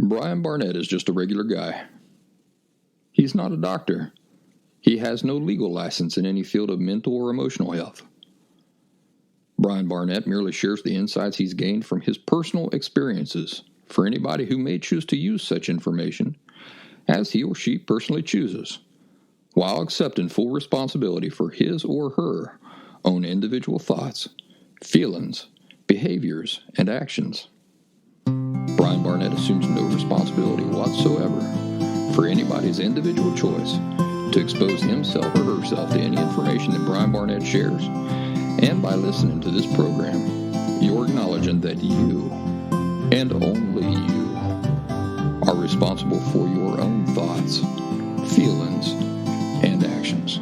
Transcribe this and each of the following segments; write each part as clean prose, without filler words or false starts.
Brian Barnett is just a regular guy. He's not a doctor. He has no legal license in any field of mental or emotional health. Brian Barnett merely shares the insights he's gained from his personal experiences for anybody who may choose to use such information as he or she personally chooses, while accepting full responsibility for his or her own individual thoughts, feelings, behaviors, and actions. Brian Barnett assumes no responsibility whatsoever for anybody's individual choice to expose himself or herself to any information that Brian Barnett shares. And by listening to this program, you're acknowledging that you, and only you, are responsible for your own thoughts, feelings, and actions.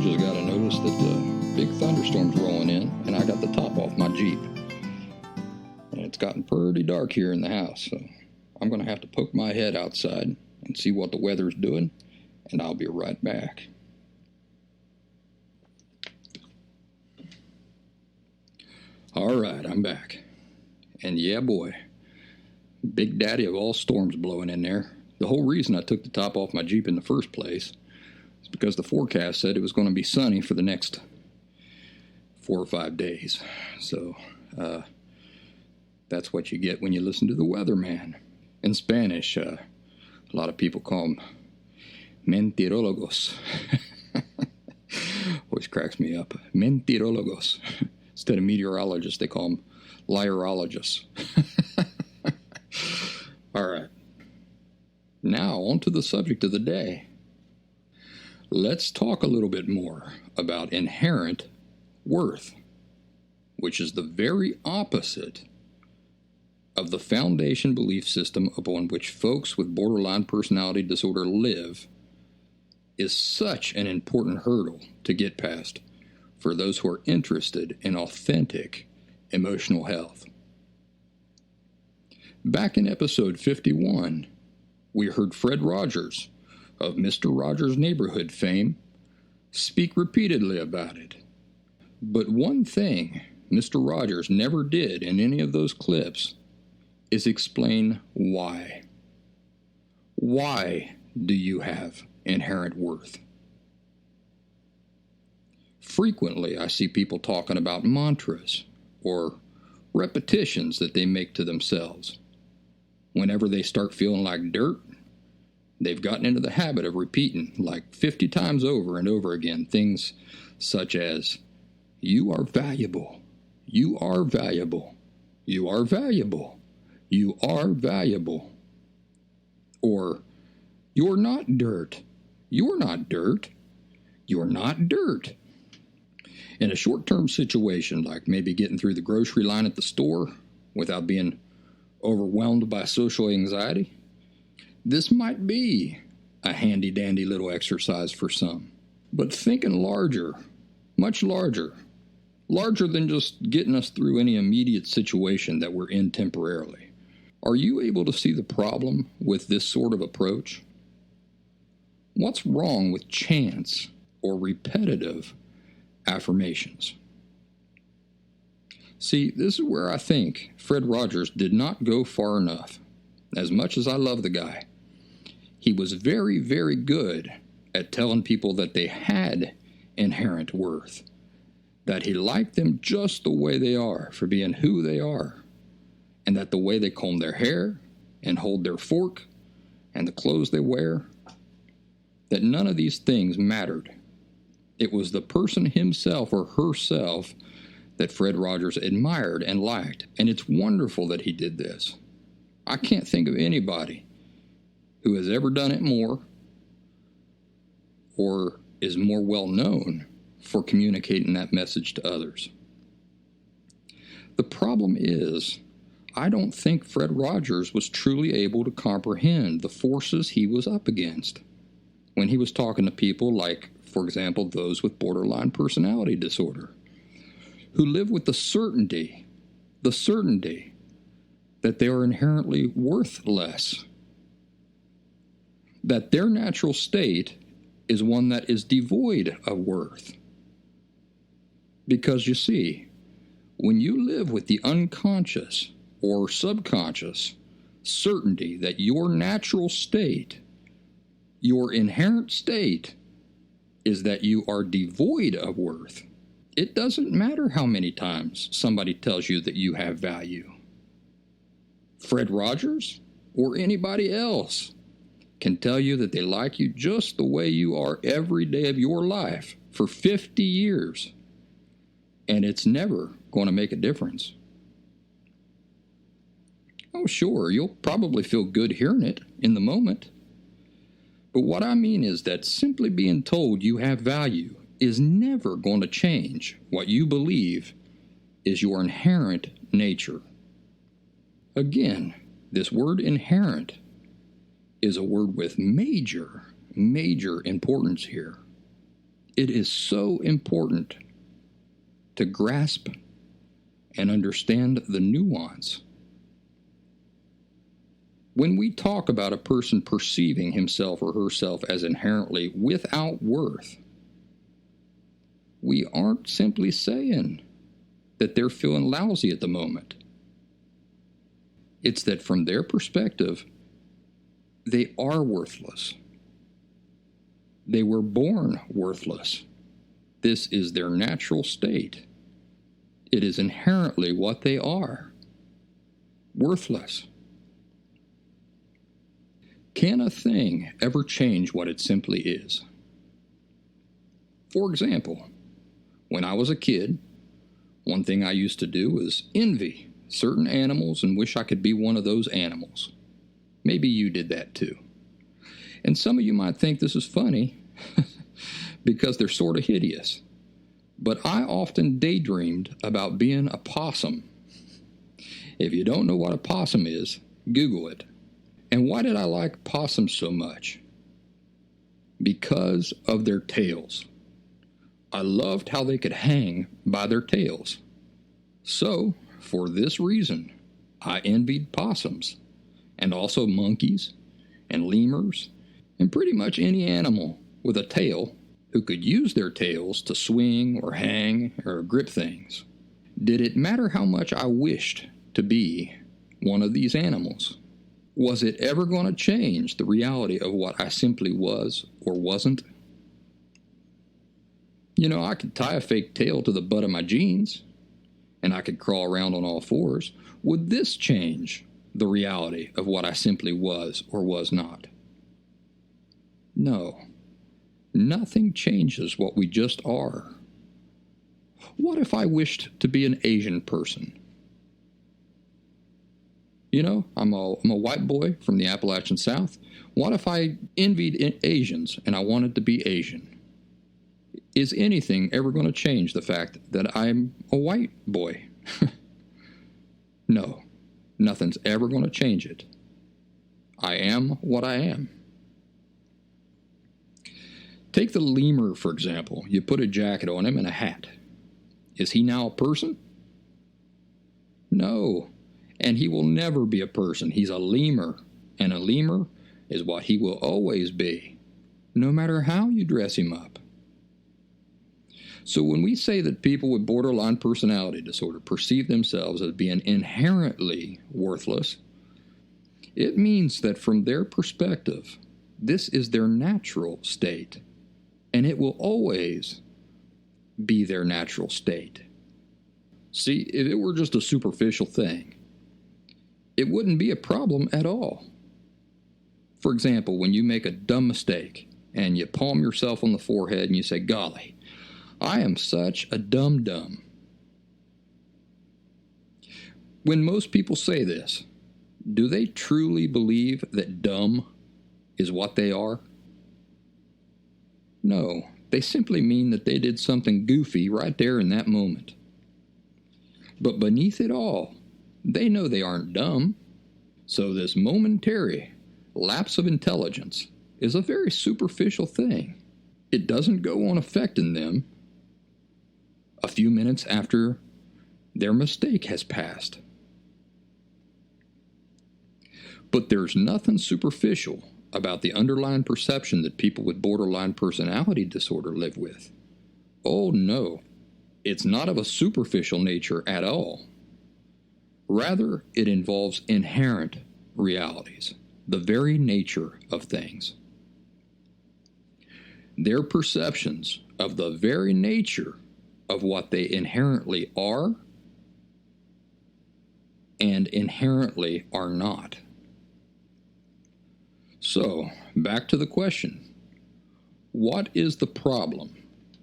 Just got to notice that the big thunderstorm's rolling in, and I got the top off my Jeep. And it's gotten pretty dark here in the house, so I'm going to have to poke my head outside and see what the weather's doing, and I'll be right back. All right, I'm back. And yeah, boy, Big Daddy of all storms blowing in there. The whole reason I took the top off my Jeep in the first place is because the forecast said it was going to be sunny for the next 4 or 5 days. So, that's what you get when you listen to the weatherman. In Spanish, a lot of people call them mentirologos. Always cracks me up. Mentirologos. Instead of meteorologists, they call them liarologists. All right. Now, on to the subject of the day. Let's talk a little bit more about inherent worth, which is the very opposite of the foundation belief system upon which folks with borderline personality disorder live, is such an important hurdle to get past for those who are interested in authentic emotional health. Back in episode 51, we heard Fred Rogers of Mr. Rogers' Neighborhood fame speak repeatedly about it. But one thing Mr. Rogers never did in any of those clips is explain why. Why do you have inherent worth? Frequently, I see people talking about mantras or repetitions that they make to themselves. Whenever they start feeling like dirt, they've gotten into the habit of repeating like 50 times over and over again things such as, "You are valuable, you are valuable, you are valuable, you are valuable," or, "You're not dirt, you're not dirt, you're not dirt." In a short-term situation, like maybe getting through the grocery line at the store without being overwhelmed by social anxiety, this might be a handy-dandy little exercise for some. But thinking larger, much larger than just getting us through any immediate situation that we're in temporarily, are you able to see the problem with this sort of approach? What's wrong with chance or repetitive affirmations? See, this is where I think Fred Rogers did not go far enough. As much as I love the guy, he was very, very good at telling people that they had inherent worth, that he liked them just the way they are for being who they are, and that the way they comb their hair and hold their fork and the clothes they wear, that none of these things mattered. It was the person himself or herself that Fred Rogers admired and liked, and it's wonderful that he did this. I can't think of anybody who has ever done it more or is more well known for communicating that message to others. The problem is, I don't think Fred Rogers was truly able to comprehend the forces he was up against when he was talking to people like, for example, those with borderline personality disorder, who live with the certainty that they are inherently worthless, that their natural state is one that is devoid of worth. Because you see, When you live with the unconscious or subconscious certainty that your natural state, your inherent state, is that you are devoid of worth, it doesn't matter how many times somebody tells you that you have value. Fred Rogers or anybody else can tell you that they like you just the way you are every day of your life for 50 years, and it's never going to make a difference. Oh, sure, you'll probably feel good hearing it in the moment. But what I mean is that simply being told you have value is never going to change what you believe is your inherent nature. Again, this word inherent is a word with major importance here. It is so important to grasp and understand the nuance. When we talk about a person perceiving himself or herself as inherently without worth, we aren't simply saying that they're feeling lousy at the moment. It's that from their perspective, they are worthless. They were born worthless. This is their natural state. It is inherently what they are. Worthless. Can a thing ever change what it simply is? For example, when I was a kid, one thing I used to do was envy certain animals and wish I could be one of those animals. Maybe you did that too. And some of you might think this is funny because they're sort of hideous. But I often daydreamed about being a possum. If you don't know what a possum is, Google it. And why did I like possums so much? Because of their tails. I loved how they could hang by their tails. So, for this reason, I envied possums, and also monkeys, and lemurs, and pretty much any animal with a tail who could use their tails to swing or hang or grip things. Did it matter how much I wished to be one of these animals? Was it ever going to change the reality of what I simply was or wasn't? You know, I could tie a fake tail to the butt of my jeans, and I could crawl around on all fours. Would this change the reality of what I simply was or was not? No. Nothing changes what we just are. What if I wished to be an Asian person? You know, I'm a white boy from the Appalachian South. What if I envied Asians and I wanted to be Asian? Is anything ever going to change the fact that I'm a white boy? No, nothing's ever going to change it. I am what I am. Take the lemur, for example. You put a jacket on him and a hat. Is he now a person? No, and he will never be a person. He's a lemur, and a lemur is what he will always be, no matter how you dress him up. So when we say that people with borderline personality disorder perceive themselves as being inherently worthless, it means that from their perspective, this is their natural state, and it will always be their natural state. See, if it were just a superficial thing, it wouldn't be a problem at all. For example, when you make a dumb mistake and you palm yourself on the forehead and you say, "Golly, I am such a dum-dum." When most people say this, do they truly believe that dumb is what they are? No, they simply mean that they did something goofy right there in that moment. But beneath it all, they know they aren't dumb. So this momentary lapse of intelligence is a very superficial thing. It doesn't go on affecting them a few minutes after their mistake has passed. But there's nothing superficial about the underlying perception that people with borderline personality disorder live with. Oh no. It's not of a superficial nature at all. Rather, it involves inherent realities, the very nature of things. Their perceptions of the very nature of what they inherently are and inherently are not. So, back to the question. What is the problem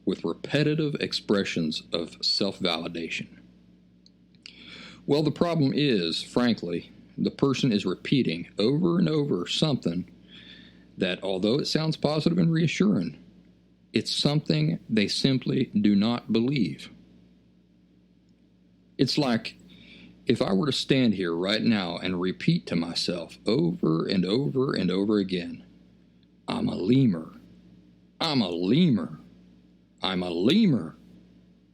with repetitive expressions of self-validation? Well, the problem is, frankly, the person is repeating over and over something that, although it sounds positive and reassuring, it's something they simply do not believe. It's like if I were to stand here right now and repeat to myself over and over and over again, I'm a lemur, I'm a lemur, I'm a lemur,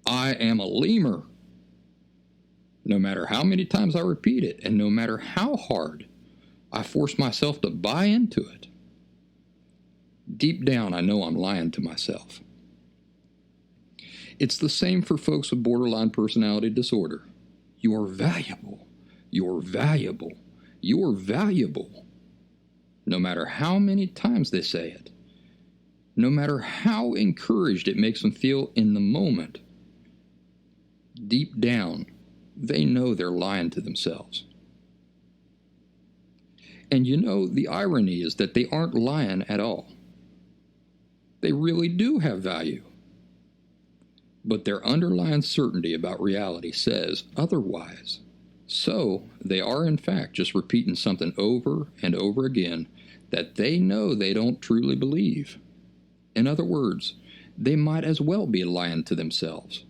I am a lemur. No matter how many times I repeat it, and no matter how hard I force myself to buy into it, deep down I know I'm lying to myself. It's the same for folks with borderline personality disorder. You are valuable. You're valuable. You're valuable. No matter how many times they say it, no matter how encouraged it makes them feel in the moment, deep down, they know they're lying to themselves. And you know, the irony is that they aren't lying at all. They really do have value. But their underlying certainty about reality says otherwise. So, they are in fact just repeating something over and over again that they know they don't truly believe. In other words, they might as well be lying to themselves.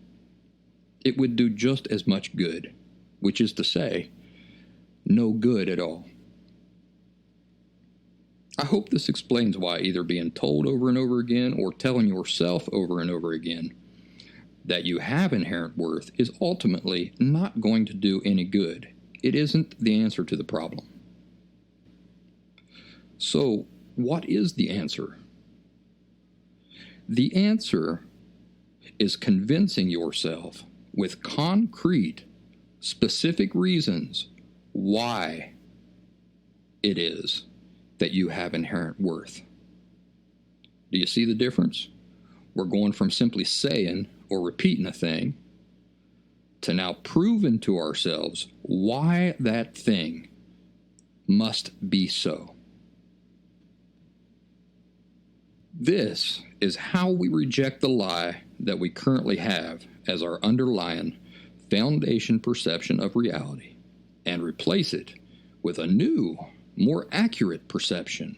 It would do just as much good, which is to say, no good at all. I hope this explains why either being told over and over again or telling yourself over and over again that you have inherent worth is ultimately not going to do any good. It isn't the answer to the problem. So, what is the answer? The answer is convincing yourself with concrete, specific reasons why it is that you have inherent worth. Do you see the difference? We're going from simply saying or repeating a thing to now proving to ourselves why that thing must be so. This is how we reject the lie that we currently have as our underlying foundation perception of reality and replace it with a new, more accurate perception.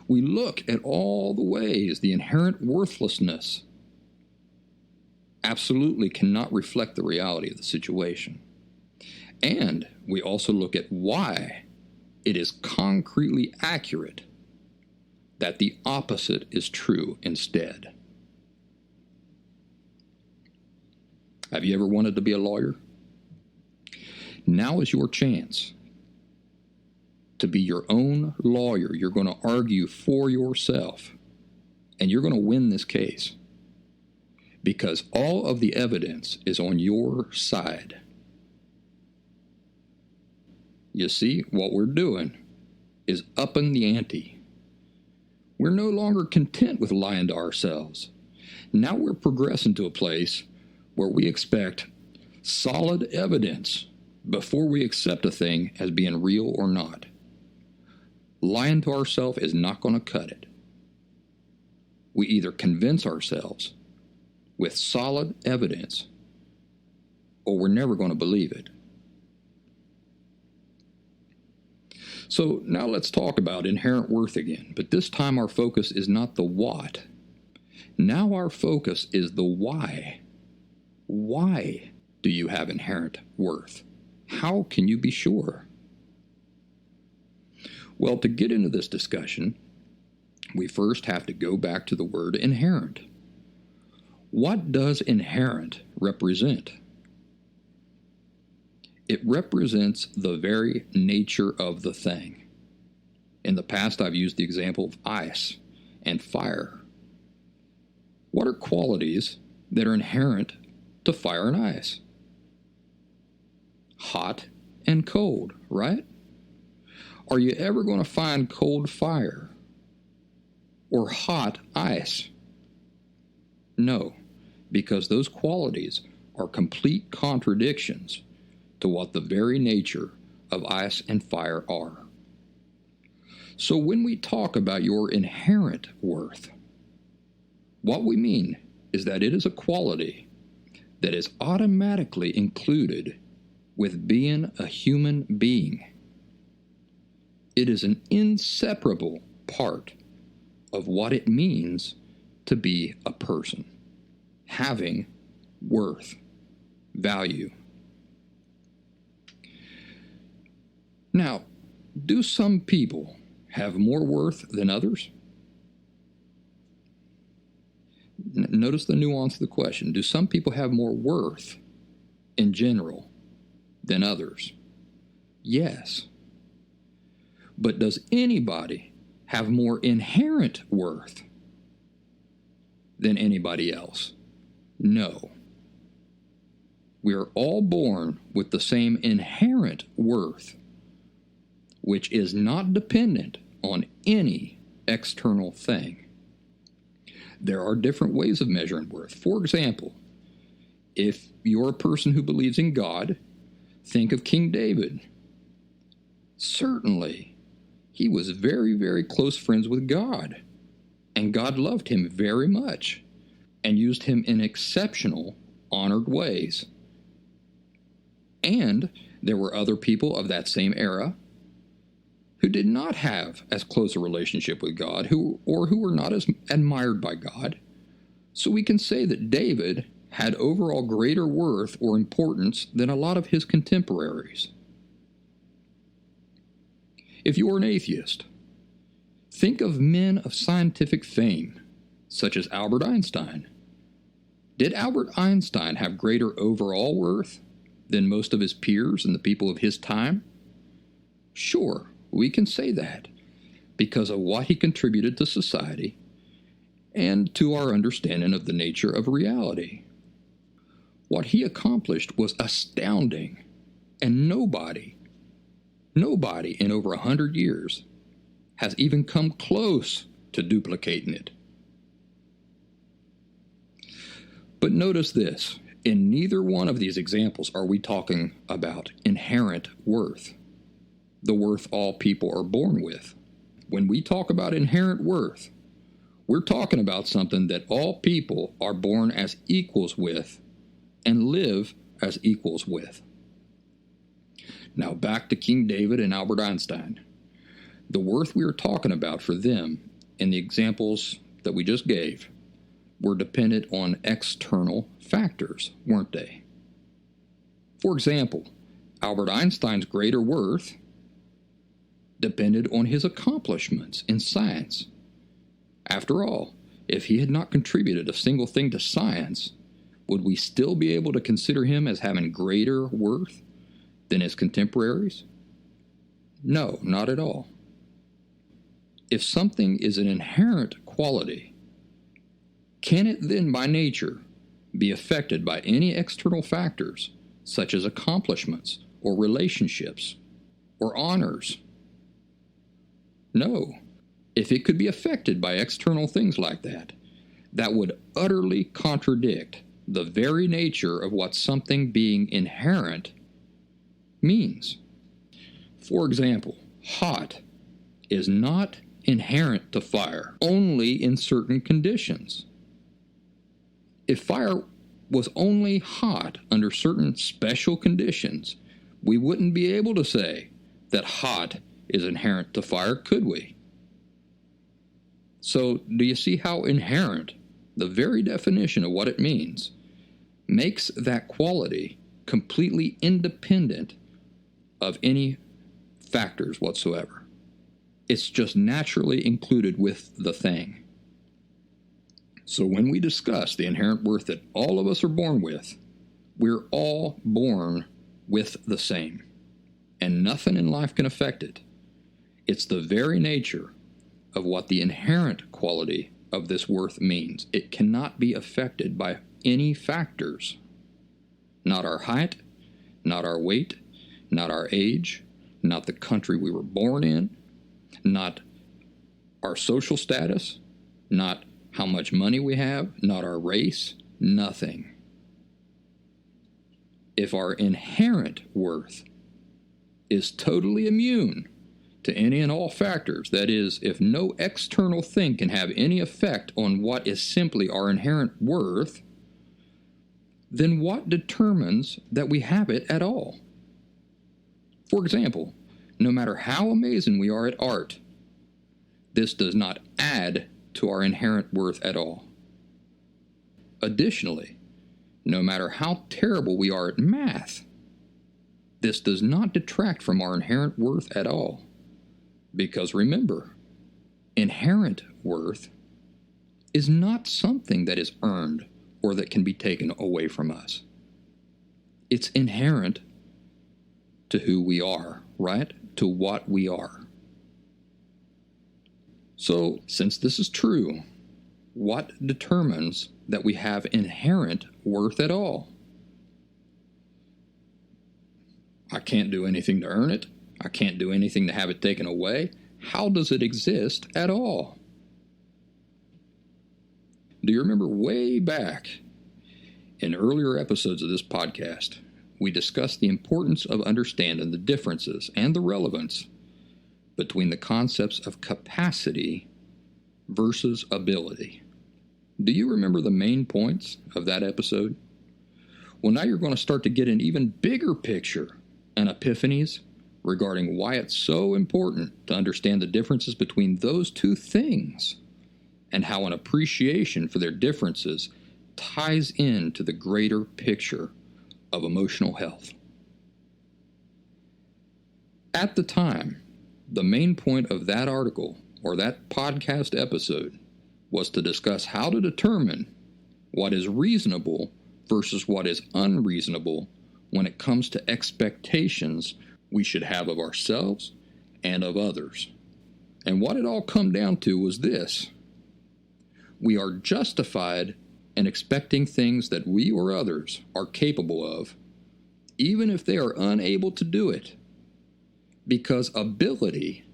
We look at all the ways the inherent worthlessness absolutely cannot reflect the reality of the situation. And we also look at why it is concretely accurate that the opposite is true instead. Have you ever wanted to be a lawyer? Now is your chance to be your own lawyer. You're going to argue for yourself, and you're going to win this case because all of the evidence is on your side. You see, what we're doing is upping the ante. We're no longer content with lying to ourselves. Now we're progressing to a place where we expect solid evidence before we accept a thing as being real or not. Lying to ourselves is not going to cut it. We either convince ourselves with solid evidence or we're never going to believe it. So now let's talk about inherent worth again, but this time our focus is not the what. Now our focus is the why. Why do you have inherent worth? How can you be sure? Well, to get into this discussion, we first have to go back to the word inherent. What does inherent represent? It represents the very nature of the thing. In the past, I've used the example of ice and fire. What are qualities that are inherent to fire and ice. Hot and cold, right? Are you ever going to find cold fire or hot ice? No, because those qualities are complete contradictions to what the very nature of ice and fire are. So when we talk about your inherent worth, what we mean is that it is a quality that is automatically included with being a human being. It is an inseparable part of what it means to be a person, having worth, value. Now, do some people have more worth than others? Notice the nuance of the question. Do some people have more worth in general than others? Yes. But does anybody have more inherent worth than anybody else? No. We are all born with the same inherent worth, which is not dependent on any external thing. There are different ways of measuring worth. For example, if you're a person who believes in God, think of King David. Certainly, he was very, very close friends with God, and God loved him very much and used him in exceptional, honored ways. And there were other people of that same era who did not have as close a relationship with God, who were not as admired by God. So we can say that David had overall greater worth or importance than a lot of his contemporaries. If you are an atheist, think of men of scientific fame, such as Albert Einstein. Did Albert Einstein have greater overall worth than most of his peers and the people of his time? Sure. We can say that because of what he contributed to society and to our understanding of the nature of reality. What he accomplished was astounding, and nobody in over 100 years has even come close to duplicating it. But notice this, in neither one of these examples are we talking about inherent worth, the worth all people are born with. When we talk about inherent worth, we're talking about something that all people are born as equals with and live as equals with. Now back to King David and Albert Einstein. The worth we are talking about for them in the examples that we just gave were dependent on external factors, weren't they? For example, Albert Einstein's greater worth depended on his accomplishments in science. After all, if he had not contributed a single thing to science, would we still be able to consider him as having greater worth than his contemporaries? No, not at all. If something is an inherent quality, can it then by nature be affected by any external factors, such as accomplishments or relationships or honors? No. If it could be affected by external things like that, that would utterly contradict the very nature of what something being inherent means. For example, hot is not inherent to fire, only in certain conditions. If fire was only hot under certain special conditions, we wouldn't be able to say that hot is inherent to fire, could we? So, do you see how inherent, the very definition of what it means, makes that quality completely independent of any factors whatsoever? It's just naturally included with the thing. So when we discuss the inherent worth that all of us are born with, we're all born with the same, and nothing in life can affect it. It's the very nature of what the inherent quality of this worth means. It cannot be affected by any factors. Not our height, not our weight, not our age, not the country we were born in, not our social status, not how much money we have, not our race, nothing. If our inherent worth is totally immune to any and all factors, that is, if no external thing can have any effect on what is simply our inherent worth, then what determines that we have it at all? For example, no matter how amazing we are at art, this does not add to our inherent worth at all. Additionally, no matter how terrible we are at math, this does not detract from our inherent worth at all. Because remember, inherent worth is not something that is earned or that can be taken away from us. It's inherent to who we are, right? To what we are. So, since this is true, what determines that we have inherent worth at all? I can't do anything to earn it. I can't do anything to have it taken away. How does it exist at all? Do you remember way back in earlier episodes of this podcast, we discussed the importance of understanding the differences and the relevance between the concepts of capacity versus ability. Do you remember the main points of that episode? Well, now you're going to start to get an even bigger picture and epiphanies regarding why it's so important to understand the differences between those two things and how an appreciation for their differences ties into the greater picture of emotional health. At the time, the main point of that article or that podcast episode was to discuss how to determine what is reasonable versus what is unreasonable when it comes to expectations we should have of ourselves and of others. And what it all come down to was this: we are justified in expecting things that we or others are capable of, even if they are unable to do it, because ability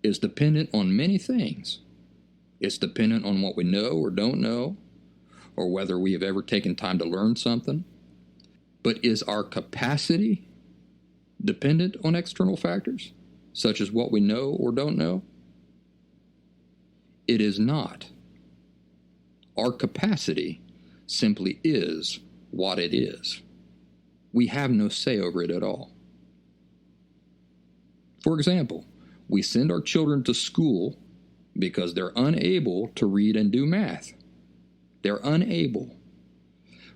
is dependent on many things. It's dependent on what we know or don't know, or whether we have ever taken time to learn something. But is our capacity dependent on external factors, such as what we know or don't know? It is not. Our capacity simply is what it is. We have no say over it at all. For example, we send our children to school because they're unable to read and do math. They're unable.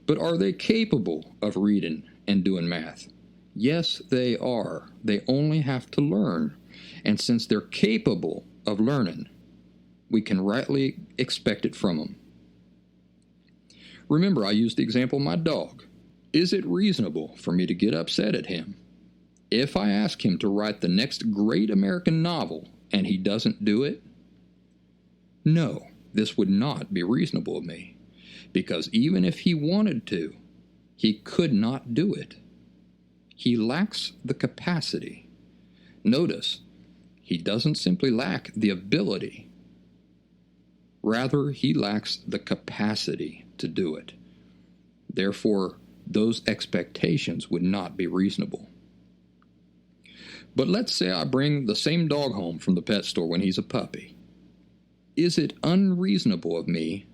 But are they capable of reading and doing math? Yes, they are. They only have to learn. And since they're capable of learning, we can rightly expect it from them. Remember, I used the example of my dog. Is it reasonable for me to get upset at him if I ask him to write the next great American novel and he doesn't do it? No, this would not be reasonable of me, because even if he wanted to, he could not do it. He lacks the capacity. Notice, he doesn't simply lack the ability. Rather, he lacks the capacity to do it. Therefore, those expectations would not be reasonable. But let's say I bring the same dog home from the pet store when he's a puppy. Is it unreasonable of me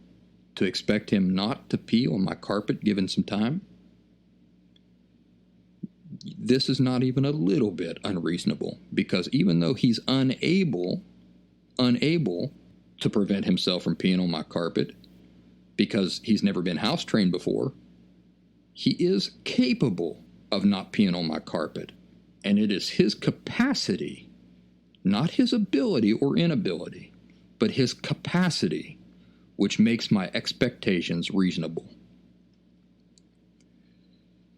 to expect him not to pee on my carpet given some time? This is not even a little bit unreasonable, because even though he's unable to prevent himself from peeing on my carpet because he's never been house trained before, he is capable of not peeing on my carpet. And it is his capacity, not his ability or inability, but his capacity, which makes my expectations reasonable.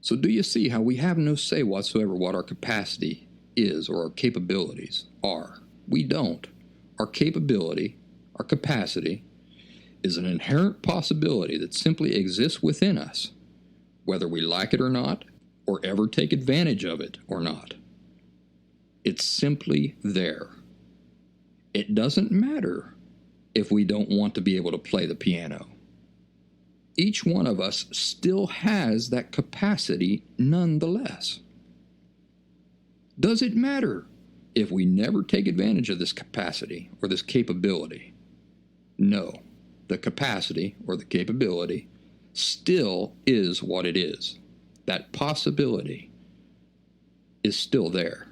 So do you see how we have no say whatsoever what our capacity is or our capabilities are? We don't. Our capability, our capacity, is an inherent possibility that simply exists within us, whether we like it or not, or ever take advantage of it or not. It's simply there. It doesn't matter if we don't want to be able to play the piano. Each one of us still has that capacity nonetheless. Does it matter if we never take advantage of this capacity or this capability? No. The capacity or the capability still is what it is. That possibility is still there.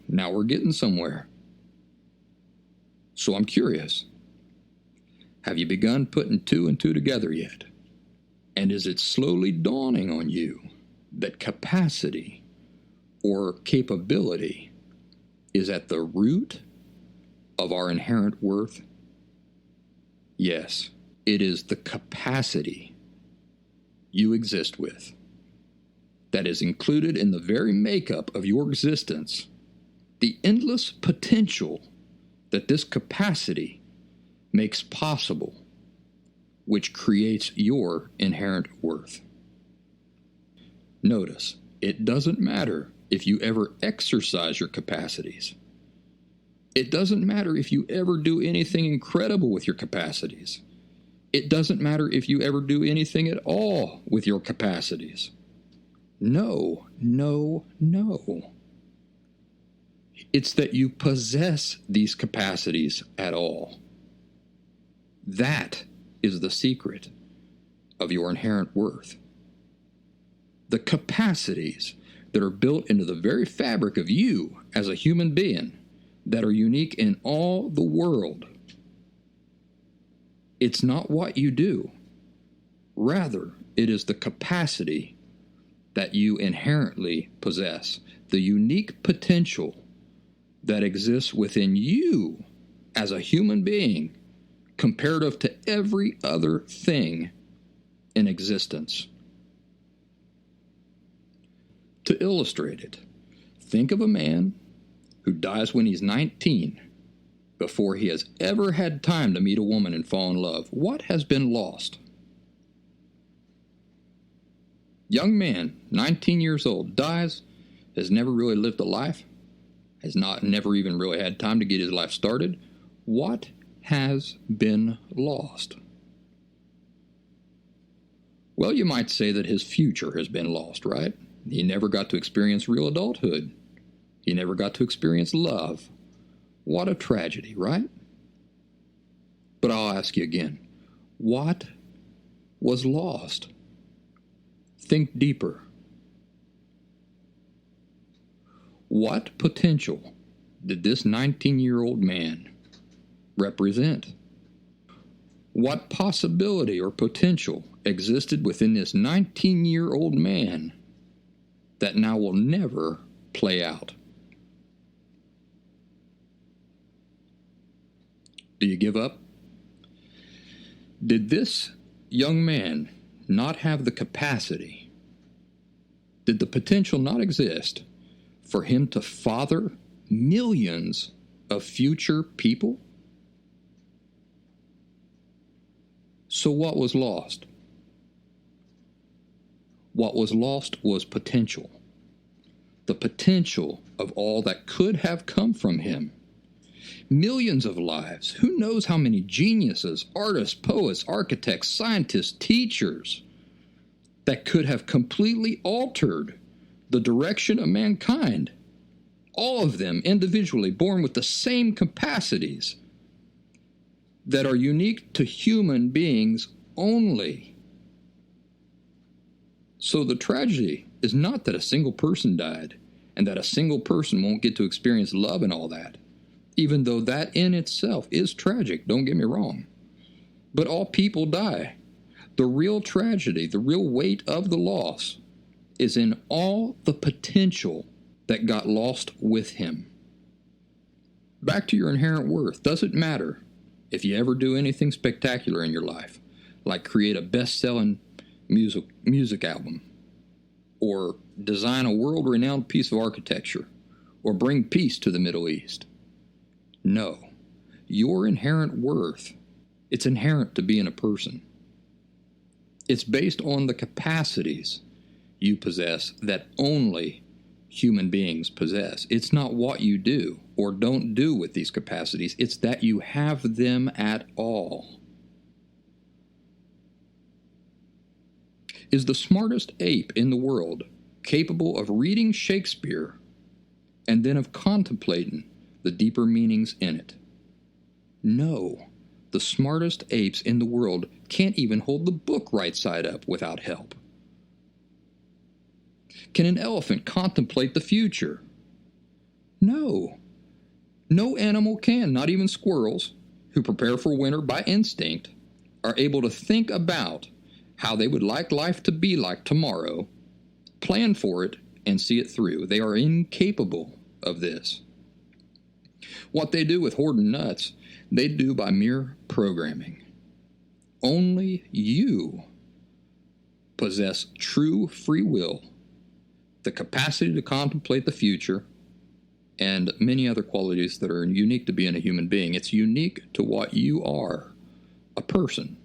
Now we're getting somewhere. So I'm curious. Have you begun putting two and two together yet? And is it slowly dawning on you that capacity or capability is at the root of our inherent worth? Yes, it is the capacity you exist with that is included in the very makeup of your existence, the endless potential that this capacity makes possible, which creates your inherent worth. Notice, it doesn't matter if you ever exercise your capacities. It doesn't matter if you ever do anything incredible with your capacities. It doesn't matter if you ever do anything at all with your capacities. No, no, no. It's that you possess these capacities at all. That is the secret of your inherent worth. The capacities that are built into the very fabric of you as a human being that are unique in all the world. It's not what you do. Rather, it is the capacity that you inherently possess, the unique potential that exists within you as a human being comparative to every other thing in existence. To illustrate it, think of a man who dies when he's 19 before he has ever had time to meet a woman and fall in love. What has been lost? Young man, 19 years old, dies, has never really lived a life, never even really had time to get his life started. What has been lost? Well, you might say that his future has been lost, right? He never got to experience real adulthood. He never got to experience love. What a tragedy, right? But I'll ask you again, what was lost? Think deeper. What potential did this 19-year-old man represent? What possibility or potential existed within this 19-year-old man that now will never play out? Do you give up? Did this young man not have the capacity? Did the potential not exist for him to father millions of future people? So what was lost? What was lost was potential. The potential of all that could have come from him. Millions of lives. Who knows how many geniuses, artists, poets, architects, scientists, teachers that could have completely altered the direction of mankind. All of them individually born with the same capacities that are unique to human beings only. So the tragedy is not that a single person died and that a single person won't get to experience love and all that, even though that in itself is tragic, don't get me wrong. But all people die. The real tragedy, the real weight of the loss is in all the potential that got lost with him. Back to your inherent worth. Doesn't matter if you ever do anything spectacular in your life, like create a best-selling music album, or design a world-renowned piece of architecture, or bring peace to the Middle East. No. Your inherent worth, it's inherent to being a person. It's based on the capacities you possess that only human beings possess. It's not what you do or don't do with these capacities. It's that you have them at all. Is the smartest ape in the world capable of reading Shakespeare and then of contemplating the deeper meanings in it? No. The smartest apes in the world can't even hold the book right side up without help. Can an elephant contemplate the future? No. No animal can, not even squirrels, who prepare for winter by instinct, are able to think about how they would like life to be like tomorrow, plan for it, and see it through. They are incapable of this. What they do with hoarding nuts, they do by mere programming. Only you possess true free will, the capacity to contemplate the future, and many other qualities that are unique to being a human being. It's unique to what you are, a person.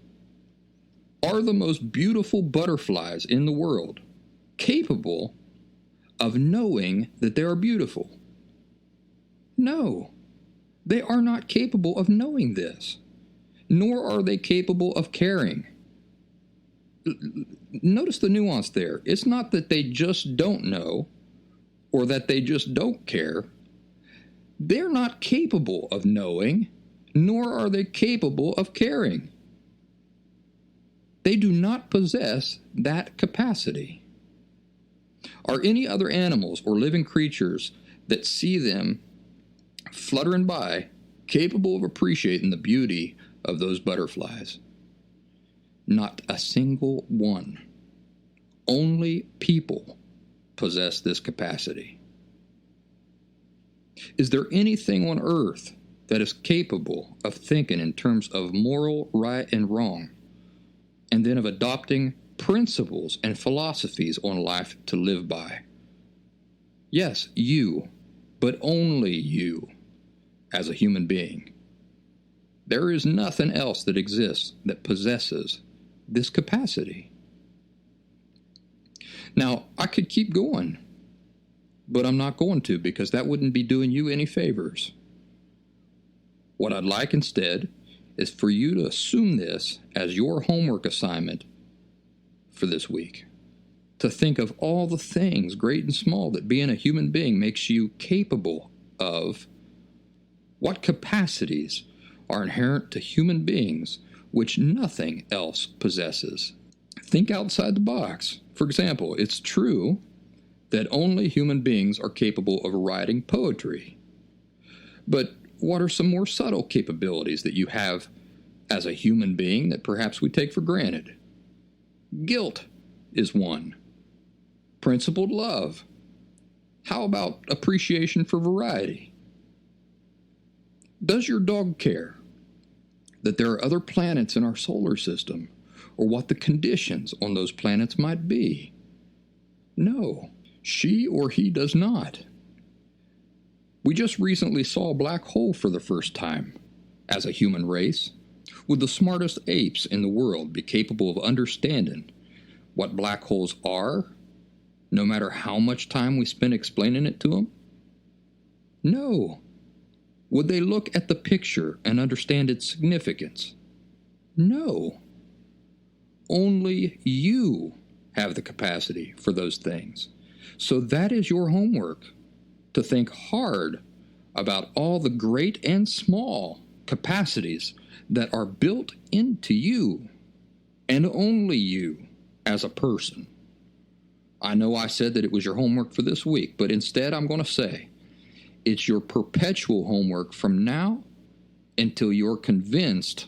Are the most beautiful butterflies in the world capable of knowing that they are beautiful? No, they are not capable of knowing this, nor are they capable of caring. Notice the nuance there. It's not that they just don't know or that they just don't care. They're not capable of knowing, nor are they capable of caring. They do not possess that capacity. Are any other animals or living creatures that see them fluttering by capable of appreciating the beauty of those butterflies? Not a single one. Only people possess this capacity. Is there anything on earth that is capable of thinking in terms of moral right and wrong, and then of adopting principles and philosophies on life to live by? Yes, you, but only you, as a human being. There is nothing else that exists that possesses this capacity. Now, I could keep going, but I'm not going to, because that wouldn't be doing you any favors. What I'd like instead is for you to assume this as your homework assignment for this week. To think of all the things, great and small, that being a human being makes you capable of. What capacities are inherent to human beings which nothing else possesses? Think outside the box. For example, it's true that only human beings are capable of writing poetry. But what are some more subtle capabilities that you have as a human being that perhaps we take for granted? Guilt is one. Principled love. How about appreciation for variety? Does your dog care that there are other planets in our solar system, or what the conditions on those planets might be? No, she or he does not. We just recently saw a black hole for the first time. As a human race, would the smartest apes in the world be capable of understanding what black holes are, no matter how much time we spend explaining it to them? No. Would they look at the picture and understand its significance? No. Only you have the capacity for those things. So that is your homework, to think hard about all the great and small capacities that are built into you, and only you as a person. I know I said that it was your homework for this week, but instead I'm going to say it's your perpetual homework from now until you're convinced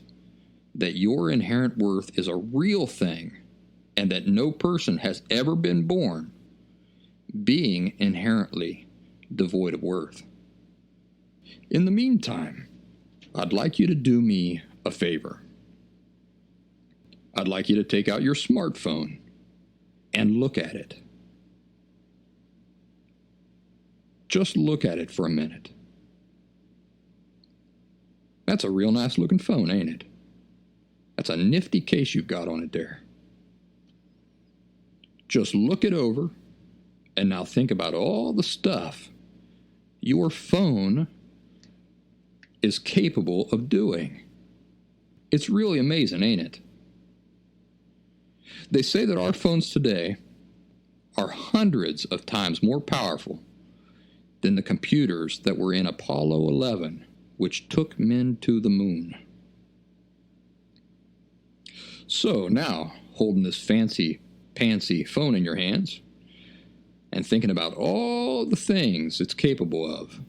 that your inherent worth is a real thing and that no person has ever been born being inherently devoid of worth. In the meantime, I'd like you to do me a favor. I'd like you to take out your smartphone and look at it. Just look at it for a minute. That's a real nice looking phone, ain't it? That's a nifty case you've got on it there. Just look it over, and now think about all the stuff your phone is capable of doing. It's really amazing, ain't it? They say that our phones today are hundreds of times more powerful than the computers that were in Apollo 11, which took men to the moon. So now, holding this fancy-pantsy phone in your hands and thinking about all the things it's capable of,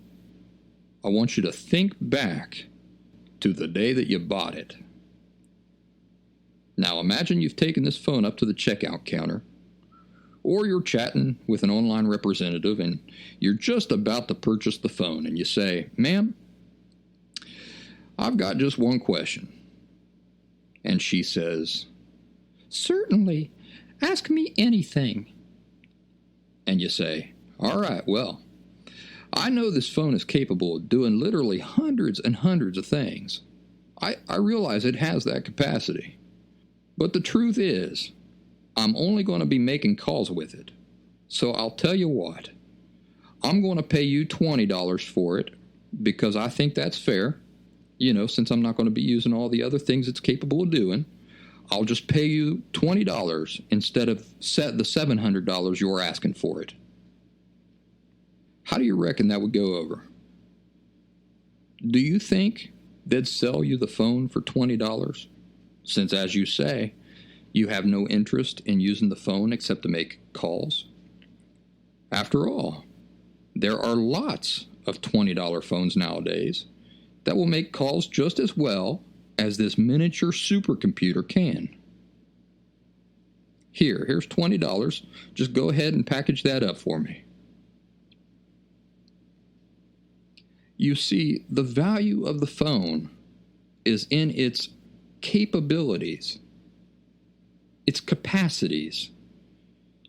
I want you to think back to the day that you bought it. Now imagine you've taken this phone up to the checkout counter, or you're chatting with an online representative and you're just about to purchase the phone, and you say, "Ma'am, I've got just one question." And she says, "Certainly, ask me anything." And you say, "All right, well, I know this phone is capable of doing literally hundreds and hundreds of things. I realize it has that capacity. But the truth is, I'm only going to be making calls with it. So I'll tell you what, I'm going to pay you $20 for it because I think that's fair. You know, since I'm not going to be using all the other things it's capable of doing, I'll just pay you $20 instead of the $700 you're asking for it." How do you reckon that would go over? Do you think they'd sell you the phone for $20? Since, as you say, you have no interest in using the phone except to make calls? After all, there are lots of $20 phones nowadays that will make calls just as well as this miniature supercomputer can. Here's $20. Just go ahead and package that up for me. You see, the value of the phone is in its capabilities, its capacities,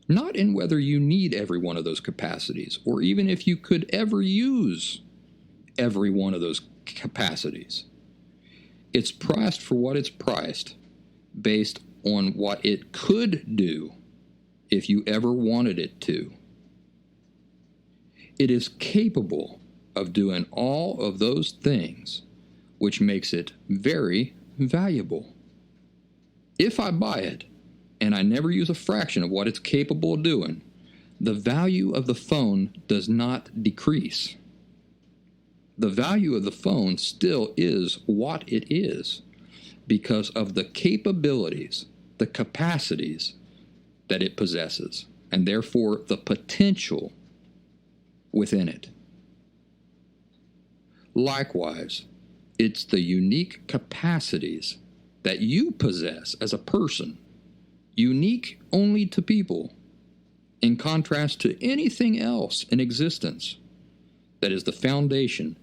not in whether you need every one of those capacities, or even if you could ever use every one of those capacities. It's priced for what it's priced, based on what it could do if you ever wanted it to. It is capable of doing all of those things, which makes it very valuable. If I buy it and I never use a fraction of what it's capable of doing, the value of the phone does not decrease. The value of the phone still is what it is because of the capabilities, the capacities that it possesses, and therefore the potential within it. Likewise, it's the unique capacities that you possess as a person, unique only to people, in contrast to anything else in existence, that is the foundation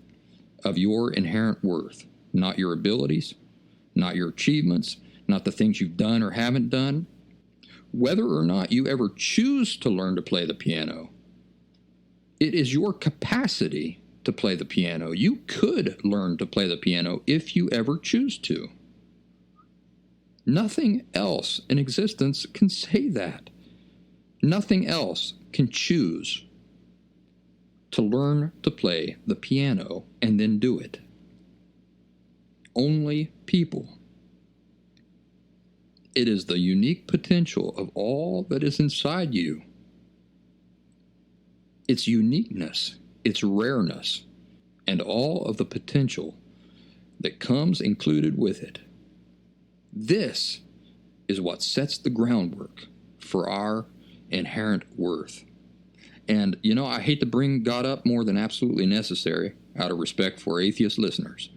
of your inherent worth, not your abilities, not your achievements, not the things you've done or haven't done. Whether or not you ever choose to learn to play the piano, it is your capacity to play the piano. You could learn to play the piano if you ever choose to. Nothing else in existence can say that. Nothing else can choose to learn to play the piano and then do it. Only people. It is the unique potential of all that is inside you. Its uniqueness, its rareness, and all of the potential that comes included with it. This is what sets the groundwork for our inherent worth. And, I hate to bring God up more than absolutely necessary out of respect for atheist listeners.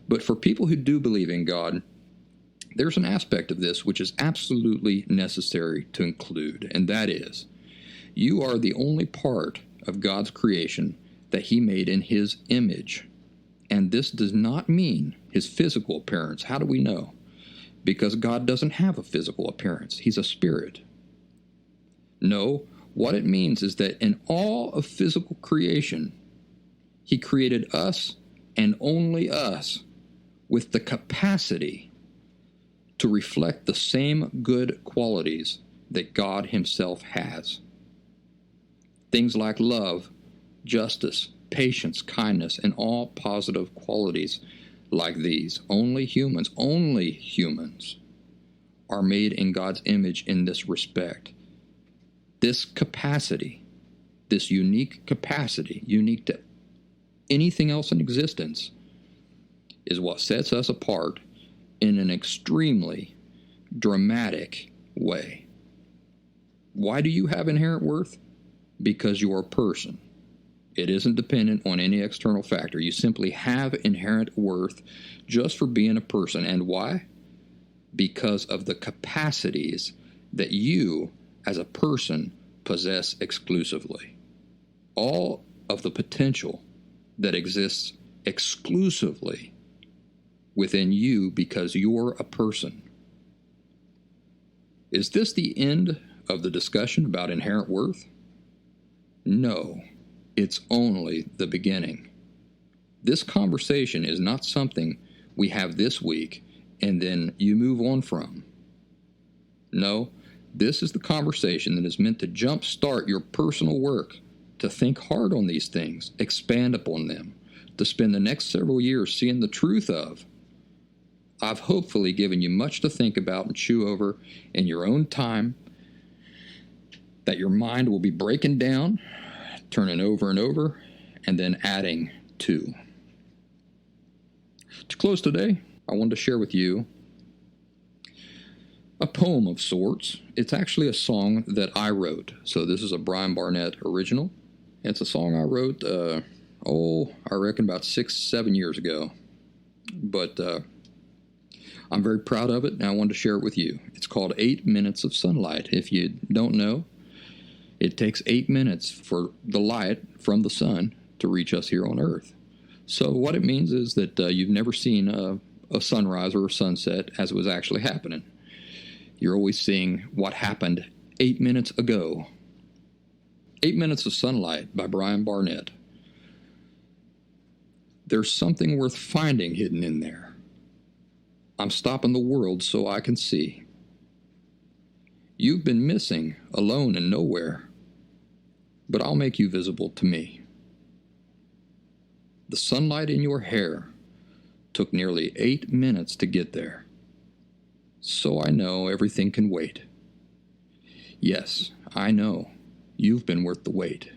But for people who do believe in God, there's an aspect of this which is absolutely necessary to include, and that is, you are the only part of God's creation that He made in His image. And this does not mean His physical appearance. How do we know? Because God doesn't have a physical appearance. He's a spirit. No, what it means is that in all of physical creation, He created us and only us with the capacity to reflect the same good qualities that God Himself has. Things like love, justice, patience, kindness, and all positive qualities like these. Only humans are made in God's image in this respect. This capacity, this unique capacity, unique to anything else in existence, is what sets us apart in an extremely dramatic way. Why do you have inherent worth? Because you're a person. It isn't dependent on any external factor. You simply have inherent worth just for being a person. And why? Because of the capacities that you, as a person, possess exclusively. All of the potential that exists exclusively within you because you're a person. Is this the end of the discussion about inherent worth? No, it's only the beginning. This conversation is not something we have this week and then you move on from. No, this is the conversation that is meant to jumpstart your personal work, to think hard on these things, expand upon them, to spend the next several years seeing the truth of. I've hopefully given you much to think about and chew over in your own time, that your mind will be breaking down, turning over and over, and then adding to. To close today, I wanted to share with you a poem of sorts. It's actually a song that I wrote. So this is a Brian Barnett original. It's a song I wrote, I reckon about 6-7 years ago. But I'm very proud of it, and I wanted to share it with you. It's called 8 Minutes of Sunlight. If you don't know, it takes 8 minutes for the light from the sun to reach us here on Earth. So what it means is that you've never seen a sunrise or a sunset as it was actually happening. You're always seeing what happened 8 minutes ago. 8 Minutes of Sunlight by Brian Barnett. There's something worth finding hidden in there. I'm stopping the world so I can see. You've been missing, alone and nowhere, but I'll make you visible to me. The sunlight in your hair took nearly 8 minutes to get there, so I know everything can wait. Yes, I know you've been worth the wait.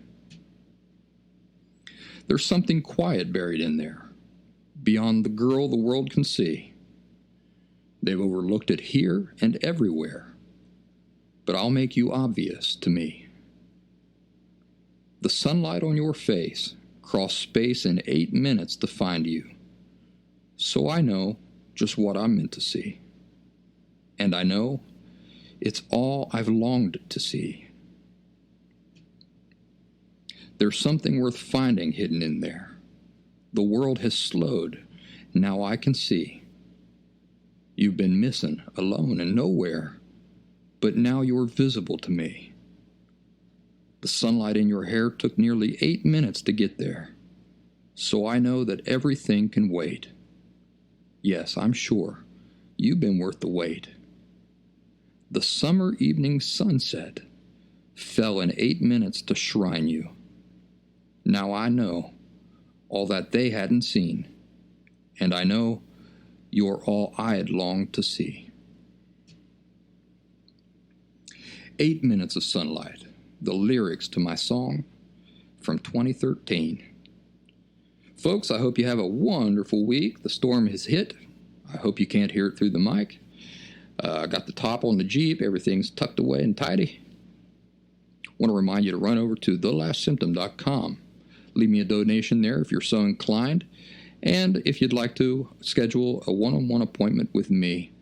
There's something quiet buried in there, beyond the girl the world can see. They've overlooked it here and everywhere, but I'll make you obvious to me. The sunlight on your face crossed space in 8 minutes to find you, so I know just what I'm meant to see. And I know it's all I've longed to see. There's something worth finding hidden in there. The world has slowed, now I can see. You've been missing, alone and nowhere, but now you're visible to me. The sunlight in your hair took nearly 8 minutes to get there, so I know that everything can wait. Yes, I'm sure you've been worth the wait. The summer evening sunset fell in 8 minutes to shrine you. Now I know all that they hadn't seen, and I know you're all I had longed to see. 8 Minutes of Sunlight, the lyrics to my song from 2013. Folks, I hope you have a wonderful week. The storm has hit. I hope you can't hear it through the mic. I got the top on the Jeep. Everything's tucked away and tidy. I want to remind you to run over to thelastsymptom.com. Leave me a donation there if you're so inclined. And if you'd like to schedule a one-on-one appointment with me,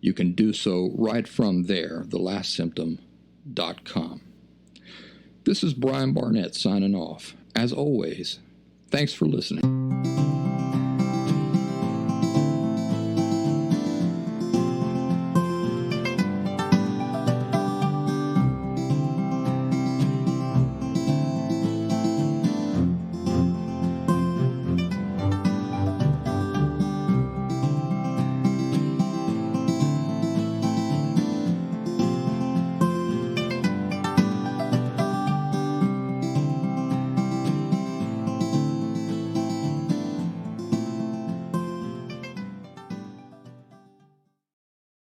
you can do so right from there, thelastsymptom.com. This is Brian Barnett signing off. As always, thanks for listening.